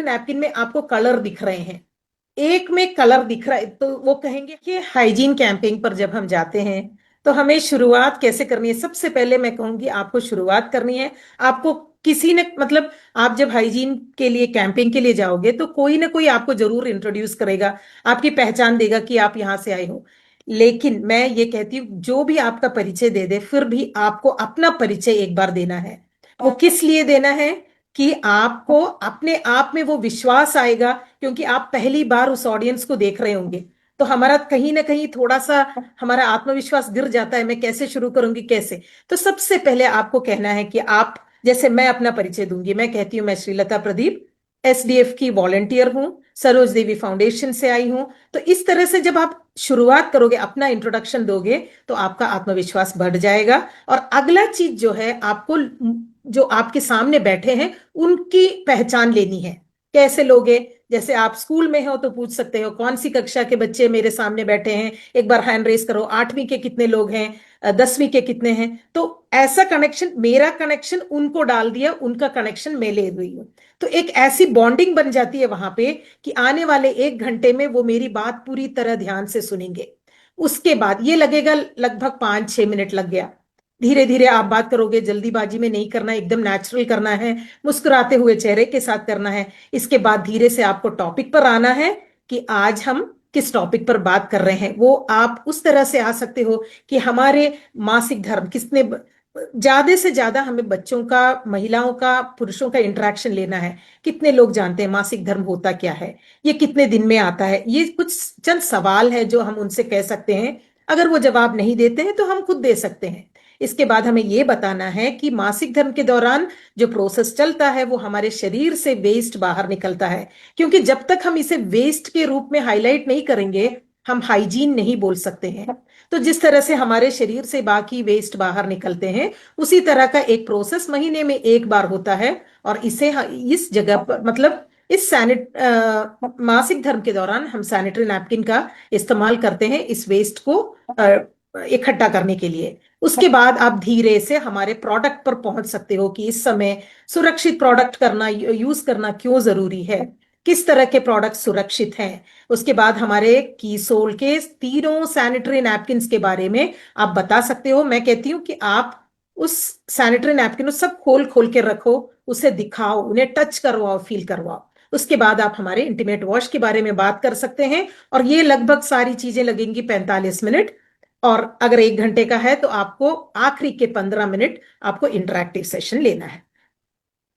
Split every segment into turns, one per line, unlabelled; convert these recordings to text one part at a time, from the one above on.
Napkin में आपको colour दिख रहे हैं, एक में कलर दिख रहा है, तो वो कहेंगे कि हाइजीन कैंपेन पर जब हम जाते हैं तो हमें शुरुआत कैसे करनी है। सबसे पहले मैं कहूंगी आपको शुरुआत करनी है। आपको किसी ने मतलब आप जब हाइजीन के लिए कैंपेन के लिए जाओगे तो कोई ना कोई आपको जरूर इंट्रोड्यूस करेगा, आपकी पहचान देगा कि आप यहाँ से आए हो। लेकिन मैं ये कहती हूँ जो भी आपका परिचय दे दे, फिर भी आपको अपना परिचय एक बार देना है। वो किस लिए देना है कि आपको अपने आप में वो विश्वास आएगा, क्योंकि आप पहली बार उस ऑडियंस को देख रहे होंगे। तो हमारा कहीं ना कहीं थोड़ा सा हमारा आत्मविश्वास गिर जाता है, मैं कैसे शुरू करूंगी कैसे। तो सबसे पहले आपको कहना है कि आप, जैसे मैं अपना परिचय दूंगी, मैं कहती हूँ मैं श्रीलता प्रदीप एसडीएफ की वॉलेंटियर हूँ, सरोज देवी फाउंडेशन से आई हूँ। तो इस तरह से जब आप शुरुआत करोगे, अपना इंट्रोडक्शन दोगे, तो आपका आत्मविश्वास बढ़ जाएगा। और अगला चीज जो है, आपको जो आपके सामने बैठे हैं उनकी पहचान लेनी है। कैसे लोगे, जैसे आप स्कूल में हो तो पूछ सकते हो कौन सी कक्षा के बच्चे मेरे सामने बैठे हैं, एक बार हैंड रेस करो, 8वीं के कितने लोग हैं, 10वीं के कितने हैं। तो ऐसा कनेक्शन, मेरा कनेक्शन उनको डाल दिया, उनका कनेक्शन मैं ले रही हूँ। तो एक ऐसी बॉन्डिंग बन जाती है वहां पे कि आने वाले 1 घंटे में वो मेरी बात पूरी तरह ध्यान से सुनेंगे। उसके बाद ये लगेगा लगभग 5-6 मिनट लग गया। धीरे धीरे आप बात करोगे, जल्दीबाजी में नहीं करना है, एकदम नेचुरल करना है, मुस्कुराते हुए चेहरे के साथ करना है। इसके बाद धीरे से आपको टॉपिक पर आना है कि आज हम किस टॉपिक पर बात कर रहे हैं। वो आप उस तरह से आ सकते हो कि हमारे मासिक धर्म किसने, ज्यादा से ज्यादा हमें बच्चों का, महिलाओं का, पुरुषों का इंटरेक्शन लेना है। कितने लोग जानते हैं मासिक धर्म होता क्या है, ये कितने दिन में आता है। ये कुछ चंद सवाल है जो हम उनसे कह सकते हैं। अगर वो जवाब नहीं देते हैं तो हम खुद दे सकते हैं। इसके बाद हमें ये बताना है कि मासिक धर्म के दौरान जो प्रोसेस चलता है वो हमारे शरीर से वेस्ट बाहर निकलता है। क्योंकि जब तक हम इसे वेस्ट के रूप में हाईलाइट नहीं करेंगे, हम हाइजीन नहीं बोल सकते हैं। तो जिस तरह से हमारे शरीर से बाकी वेस्ट बाहर निकलते हैं, उसी तरह का एक प्रोसेस महीने में एक बार होता है। और इसे इस जगह पर मतलब इस मासिक धर्म के दौरान हम सैनिटरी नैपकिन का इस्तेमाल करते हैं इस वेस्ट को इकट्ठा करने के लिए। उसके बाद आप धीरे से हमारे प्रोडक्ट पर पहुंच सकते हो कि इस समय सुरक्षित प्रोडक्ट करना, यूज करना क्यों जरूरी है, किस तरह के प्रोडक्ट सुरक्षित हैं। उसके बाद हमारे कीसोल के तीनों सैनिटरी नैपकिन के बारे में आप बता सकते हो। मैं कहती हूँ कि आप उस सैनिटरी नैपकिन को सब खोल खोल के रखो, उसे दिखाओ, उन्हें टच करवाओ, फील करवाओ। उसके बाद आप हमारे इंटीमेट वॉश के बारे में बात कर सकते हैं। और ये लगभग सारी चीजें लगेंगी 45 मिनट। और अगर 1 घंटे का है तो आपको आखिरी के 15 मिनट आपको इंटरेक्टिव सेशन लेना है।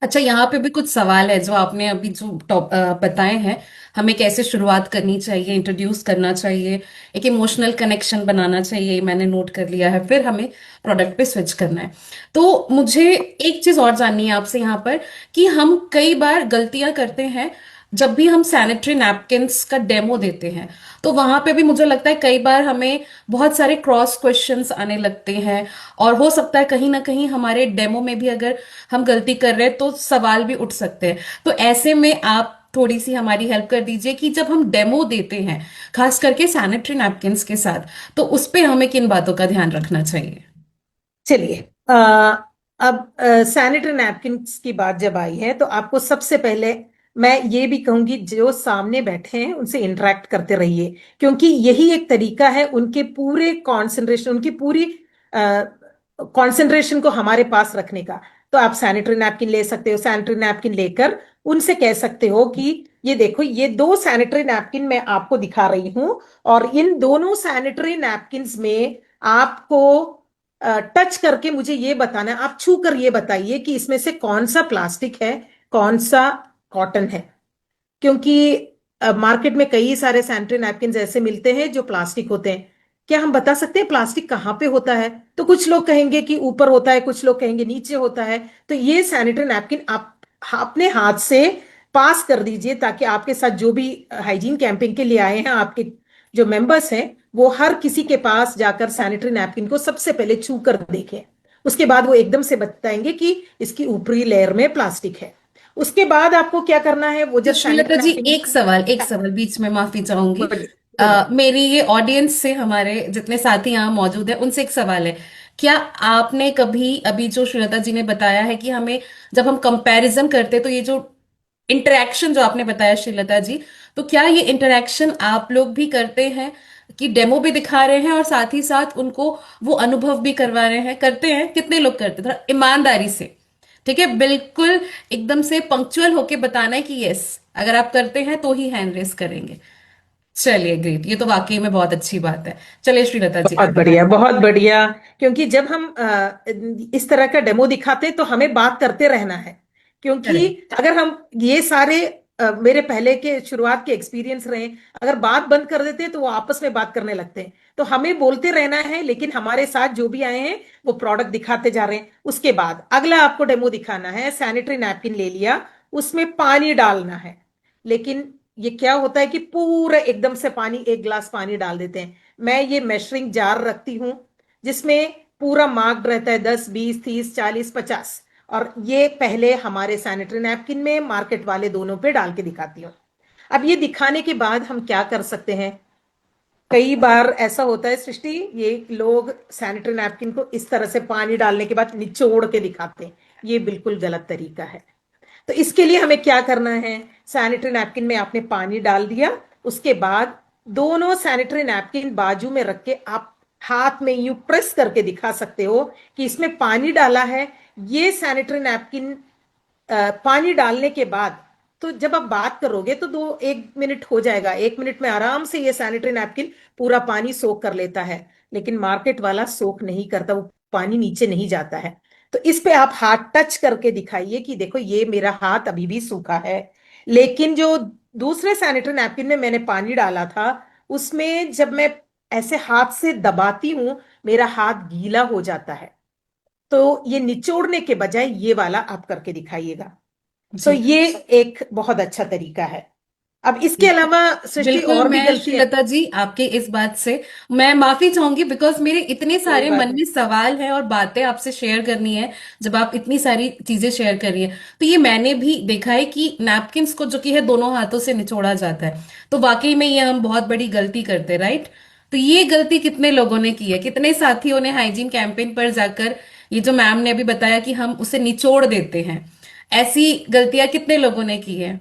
अच्छा, यहाँ पे भी कुछ सवाल है जो आपने अभी जो बताए हैं। हमें कैसे शुरुआत करनी चाहिए, इंट्रोड्यूस करना चाहिए, एक इमोशनल कनेक्शन बनाना चाहिए, ये मैंने नोट कर लिया है। फिर हमें प्रोडक्ट पे स्विच करना है। तो मुझे एक चीज और जाननी है आपसे यहाँ पर कि हम कई बार गलतियां करते हैं जब भी हम सैनिटरी नैपकिन्स का डेमो देते हैं। तो वहां पे भी मुझे लगता है कई बार हमें बहुत सारे क्रॉस क्वेश्चंस आने लगते हैं। और हो सकता है कहीं ना कहीं हमारे डेमो में भी अगर हम गलती कर रहे हैं तो सवाल भी उठ सकते हैं। तो ऐसे में आप थोड़ी सी हमारी हेल्प कर दीजिए कि जब हम डेमो देते हैं, खास करके सैनिटरी नैपकिन्स के साथ, तो उस पे हमें किन बातों का ध्यान रखना चाहिए।
चलिए, अब सैनिटरी नैपकिन की बात जब आई है तो आपको सबसे पहले मैं ये भी कहूंगी जो सामने बैठे हैं उनसे इंटरेक्ट करते रहिए, क्योंकि यही एक तरीका है उनके पूरे कंसंट्रेशन, उनकी पूरी कंसंट्रेशन को हमारे पास रखने का। तो आप सैनिटरी नैपकिन ले सकते हो, सैनिटरी नैपकिन लेकर उनसे कह सकते हो कि ये देखो, ये 2 सैनिटरी नैपकिन मैं आपको दिखा रही हूं, और इन दोनों सैनिटरी नैपकिन्स में आपको टच करके मुझे ये बताना है, आप छू कर ये बताइए कि इसमें से कौन सा प्लास्टिक है, कौन सा कॉटन है। क्योंकि मार्केट में कई सारे सैनिटरी नैपकिन ऐसे मिलते हैं जो प्लास्टिक होते हैं। क्या हम बता सकते हैं प्लास्टिक कहाँ पे होता है? तो कुछ लोग कहेंगे कि ऊपर होता है, कुछ लोग कहेंगे नीचे होता है। तो ये सैनिटरी नैपकिन आप अपने हाथ से पास कर दीजिए, ताकि आपके साथ जो भी हाइजीन कैंपिंग के लिए आए हैं, आपके जो मेंबर्स हैं, वो हर किसी के पास जाकर सैनिटरी नैपकिन को सबसे पहले छू कर देखें। उसके बाद वो एकदम से बताएंगे कि इसकी ऊपरी लेयर में प्लास्टिक है। उसके बाद आपको क्या करना है, वो
तो
जब
श्रीलता
सैनिटरी
जी,
नैपकिन,
एक सवाल बीच में, माफी चाहूंगी।
बोलिए बोलिए।
मेरी ये ऑडियंस से, हमारे जितने साथी यहाँ मौजूद हैं, उनसे एक सवाल है। क्या आपने कभी, अभी जो श्रीलता जी ने बताया है कि हमें जब हम कंपैरिजन करते हैं तो ये जो इंटरेक्शन जो आपने बताया श्रीलता जी, तो क्या ये इंटरेक्शन आप लोग भी करते हैं कि डेमो भी दिखा रहे हैं और साथ ही साथ उनको वो अनुभव भी करवा रहे हैं? करते हैं? कितने लोग करते हैं? थोड़ा ईमानदारी से, ठीक है, बिल्कुल एकदम से पंक्चुअल होके बताना है कि यस, अगर आप करते हैं तो ही हैंड रेस करेंगे। चलिए ग्रेट, ये तो वाकई में बहुत अच्छी बात है। चलिए श्रीलता जी
बहुत
आप
बढ़िया,
बताइए।
बहुत बढ़िया। क्योंकि जब हम इस तरह का डेमो दिखाते हैं तो हमें बात करते रहना है। क्योंकि
करेक्ट।
अगर हम ये सारे मेरे पहले के शुरुआत के एक्सपीरियंस रहे, अगर बात बंद कर देते हैं तो वो आपस में बात करने लगते हैं। तो हमें बोलते रहना है, लेकिन हमारे साथ जो भी आए हैं वो प्रोडक्ट दिखाते जा रहे हैं। उसके बाद अगला आपको डेमो दिखाना है, सैनिटरी नैपकिन ले लिया, उसमें पानी डालना है। लेकिन ये क्या होता है कि पूरा एकदम से पानी, एक गिलास पानी डाल देते हैं। मैं ये मेजरिंग जार रखती हूँ जिसमें पूरा मार्क्ड रहता है 10, 20, 30, 40, 50। और ये पहले हमारे सैनिटरी नैपकिन में, मार्केट वाले दोनों पे डाल के दिखाती हूँ। अब ये दिखाने के बाद हम क्या कर सकते हैं? कई बार ऐसा होता है सृष्टि, ये लोग सैनिटरी नैपकिन को इस तरह से पानी डालने के बाद निचोड़ के दिखाते हैं। ये बिल्कुल गलत तरीका है। तो इसके लिए हमें क्या करना है? सैनिटरी नैपकिन में आपने पानी डाल दिया, उसके बाद दोनों सैनिटरी नैपकिन बाजू में रख के आप हाथ में यूं प्रेस करके दिखा सकते हो कि इसमें पानी डाला है। ये सैनिटरी नैपकिन पानी डालने के बाद, तो जब आप बात करोगे तो 1 मिनट हो जाएगा, 1 मिनट में आराम से ये सैनिटरी नैपकिन पूरा पानी सोख कर लेता है। लेकिन मार्केट वाला सोख नहीं करता, वो पानी नीचे नहीं जाता है। तो इस पे आप हाथ टच करके दिखाइए कि देखो ये मेरा हाथ अभी भी सूखा है। लेकिन जो दूसरे सैनिटरी नैपकिन में मैंने पानी डाला था, उसमें जब मैं ऐसे हाथ से दबाती हूं, मेरा हाथ गीला हो जाता है। तो ये निचोड़ने के बजाय ये वाला आप करके दिखाइएगा। तो
जी
ये एक बहुत अच्छा तरीका है। अब इसके अलावा सृष्टि
बिल्कुल,
और भी
मैं
गलतियां।
श्रीलता जी आपके इस बात से मैं माफी चाहूंगी, बिकॉज मेरे इतने
कोई
सारे
बात
मन
नहीं।
में सवाल हैं और बातें आपसे शेयर करनी है। जब आप इतनी सारी चीजें शेयर कर रही हैं, तो ये मैंने भी देखा है कि नैपकिंस को जो कि है दोनों हाथों से निचोड़ा जाता है, तो वाकई में ये हम बहुत बड़ी गलती करते हैं, राइट? तो ये गलती कितने लोगों ने की है? कितने साथियों ने हाइजीन कैंपेन पर जाकर, ये जो मैम ने अभी बताया कि हम उसे निचोड़ देते हैं, ऐसी गलतियां कितने लोगों ने की है?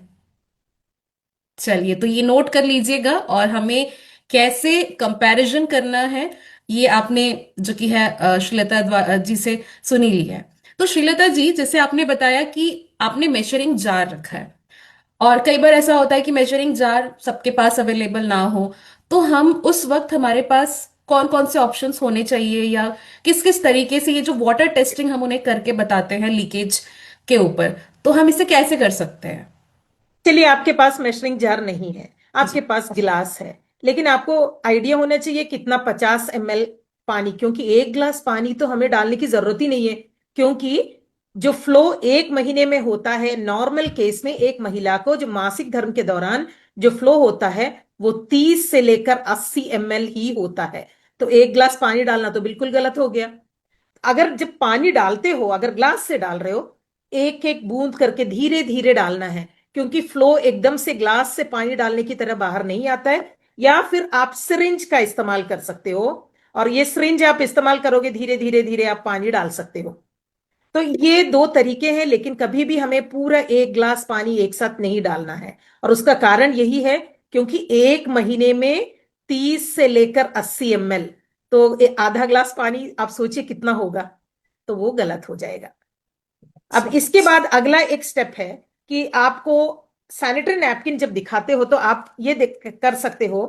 चलिए, तो ये नोट कर लीजिएगा। और हमें कैसे कंपैरिजन करना है, ये आपने जो कि है श्रीलता जी से सुनी ली है। तो श्रीलता जी, जैसे आपने बताया कि आपने मेजरिंग जार रखा है, और कई बार ऐसा होता है कि मेजरिंग जार सबके पास अवेलेबल ना हो, तो हम उस वक्त हमारे पास कौन कौन से ऑप्शंस होने चाहिए, या किस किस तरीके से ये जो वाटर टेस्टिंग हम उन्हें करके बताते हैं लीकेज के ऊपर, तो हम इसे कैसे कर सकते हैं?
चलिए, आपके पास मेजरिंग जार नहीं है, आपके
जी
पास गिलास है। लेकिन आपको आइडिया होना चाहिए कितना, 50 ml पानी। क्योंकि एक गिलास पानी तो हमें डालने की जरूरत ही नहीं है। क्योंकि जो फ्लो 1 महीने में होता है, नॉर्मल केस में एक महिला को जो मासिक धर्म के दौरान जो फ्लो होता है, वो 30 से लेकर 80 ml ही होता है। तो एक गिलास पानी डालना तो बिल्कुल गलत हो गया। अगर जब पानी डालते हो, अगर ग्लास से डाल रहे हो, एक एक बूंद करके धीरे धीरे डालना है। क्योंकि फ्लो एकदम से ग्लास से पानी डालने की तरह बाहर नहीं आता है। या फिर आप सिरिंज का इस्तेमाल कर सकते हो, और ये सिरिंज आप इस्तेमाल करोगे, धीरे धीरे धीरे आप पानी डाल सकते हो। तो ये दो तरीके हैं, लेकिन कभी भी हमें पूरा एक ग्लास पानी एक साथ नहीं डालना है। और उसका कारण यही है, क्योंकि 1 महीने में 30 से लेकर 80 ml, तो आधा ग्लास पानी आप सोचिए कितना होगा। तो वो गलत हो जाएगा। अब
अच्छा।
इसके बाद अगला एक स्टेप है कि आपको सैनिटरी नैपकिन जब दिखाते हो तो आप ये कर सकते हो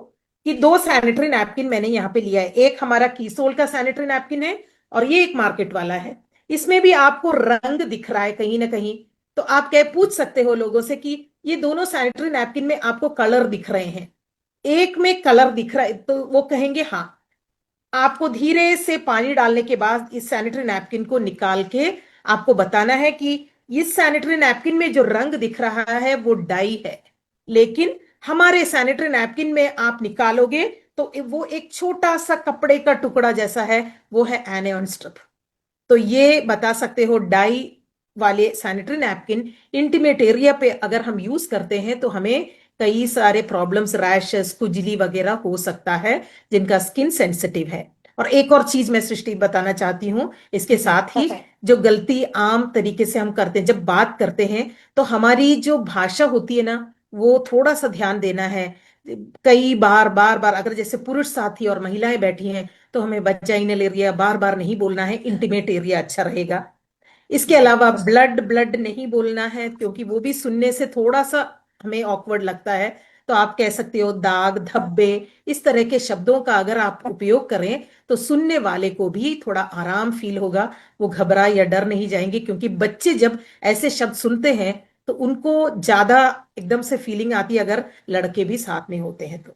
कि दो सैनिटरी नैपकिन मैंने यहाँ पे लिया है। एक हमारा कीसोल का सैनिटरी नैपकिन है, और ये एक मार्केट वाला है। इसमें भी आपको रंग दिख रहा है कहीं ना कहीं। तो आप क्या पूछ सकते हो लोगों से कि ये दोनों सैनिटरी नैपकिन में आपको कलर दिख रहे हैं? एक में कलर दिख रहा है तो वो कहेंगे हाँ। आपको धीरे से पानी डालने के बाद इस सैनिटरी नैपकिन को निकाल के आपको बताना है कि इस सैनिटरी नैपकिन में जो रंग दिख रहा है वो डाई है। लेकिन हमारे सैनिटरी नैपकिन में आप निकालोगे तो वो एक छोटा सा कपड़े का टुकड़ा जैसा है, वो है एनियन स्ट्रिप। तो ये बता सकते हो, डाई वाले सैनिटरी नैपकिन इंटीमेट एरिया पे अगर हम यूज करते हैं तो हमें कई सारे प्रॉब्लम्स, रैशेस, खुजली वगैरह हो सकता है, जिनका स्किन सेंसिटिव है। और एक और चीज मैं सृष्टि बताना चाहती हूँ इसके साथ ही, जो गलती आम तरीके से हम करते हैं जब बात करते हैं, तो हमारी जो भाषा होती है ना, वो थोड़ा सा ध्यान देना है। कई बार बार बार अगर जैसे पुरुष साथी और महिलाएं बैठी हैं, तो हमें वजाइनल एरिया बार बार नहीं बोलना है, इंटीमेट एरिया अच्छा रहेगा। इसके अलावा ब्लड ब्लड नहीं बोलना है, क्योंकि वो भी सुनने से थोड़ा सा हमें ऑकवर्ड लगता है। तो आप कह सकते हो दाग, धब्बे, इस तरह के शब्दों का अगर आप उपयोग करें, तो सुनने वाले को भी थोड़ा आराम फील होगा। वो घबरा या डर नहीं जाएंगे, क्योंकि बच्चे जब ऐसे शब्द सुनते हैं, तो उनको ज्यादा एकदम से फीलिंग आती है, अगर लड़के भी साथ में होते हैं तो।